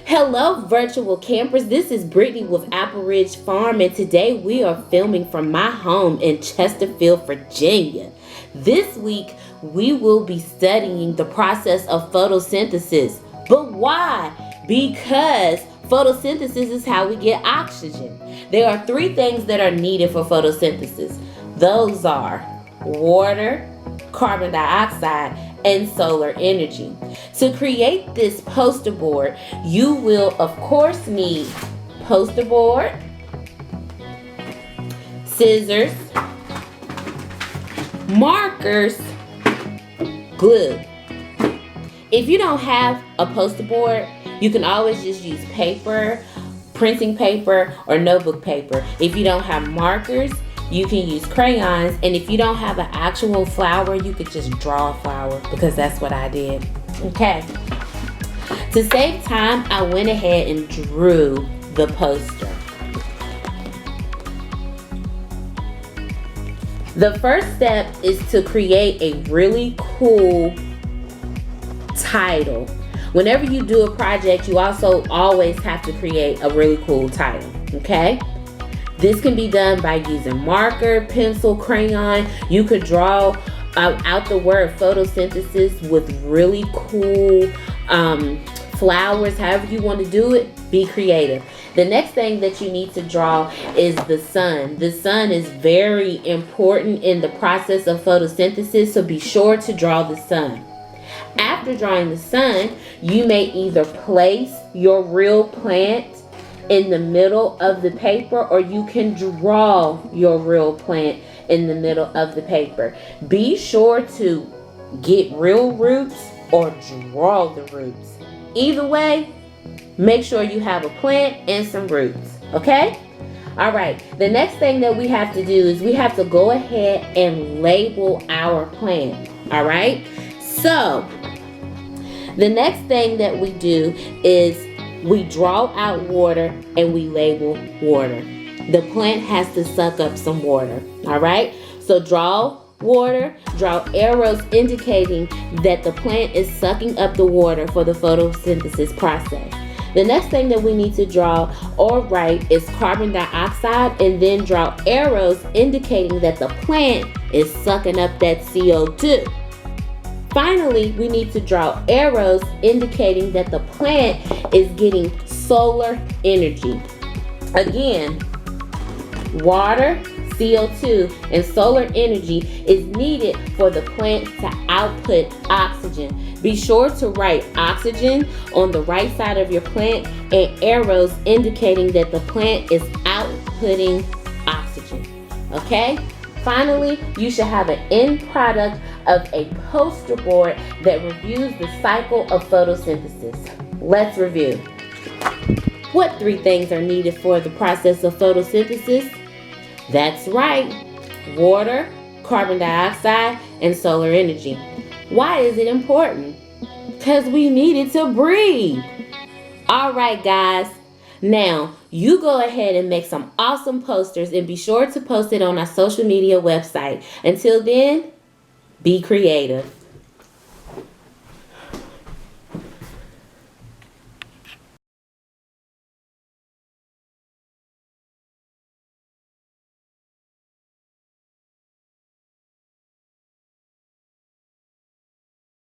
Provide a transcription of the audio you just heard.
Hello, virtual campers. This is Brittany with Apple Ridge Farm, and today we are filming from my home in Chesterfield, Virginia. This week, we will be studying the process of photosynthesis. But why? Because photosynthesis is how we get oxygen. There are three things that are needed for photosynthesis. Those are water, carbon dioxide, and solar energy. To create this poster board, you will of course need poster board, scissors, markers, glue. If you don't have a poster board, you can always just use paper, printing paper, or notebook paper. If you don't have markers, you can use crayons, and if you don't have an actual flower, you could just draw a flower, because that's what I did. Okay. To save time, I went ahead and drew the poster. The first step is to create a really cool title. Whenever you do a project, you also always have to create a really cool title, okay? This can be done by using marker, pencil, crayon. You could draw out the word photosynthesis with really cool flowers. However you want to do it, be creative. The next thing that you need to draw is the sun. The sun is very important in the process of photosynthesis, so be sure to draw the sun. After drawing the sun, you may either place your real plant in the middle of the paper, or you can draw your real plant in the middle of the paper. Be sure to get real roots or draw the roots. Either way, make sure you have a plant and some roots, okay? All right, the next thing that we have to do is we have to go ahead and label our plant, all right? So, the next thing that we do is we draw out water and we label water. The plant has to suck up some water, all right? So draw water, draw arrows indicating that the plant is sucking up the water for the photosynthesis process. The next thing that we need to draw or write is carbon dioxide, and then draw arrows indicating that the plant is sucking up that CO2. Finally, we need to draw arrows indicating that the plant is getting solar energy. Again, water, CO2, and solar energy is needed for the plant to output oxygen. Be sure to write oxygen on the right side of your plant and arrows indicating that the plant is outputting oxygen. Okay? Finally, you should have an end product of a poster board that reviews the cycle of photosynthesis. Let's review. What three things are needed for the process of photosynthesis? That's right, water, carbon dioxide, and solar energy. Why is it important? Because we need it to breathe. All right, guys. Now, you go ahead and make some awesome posters and be sure to post it on our social media website. Until then, be creative.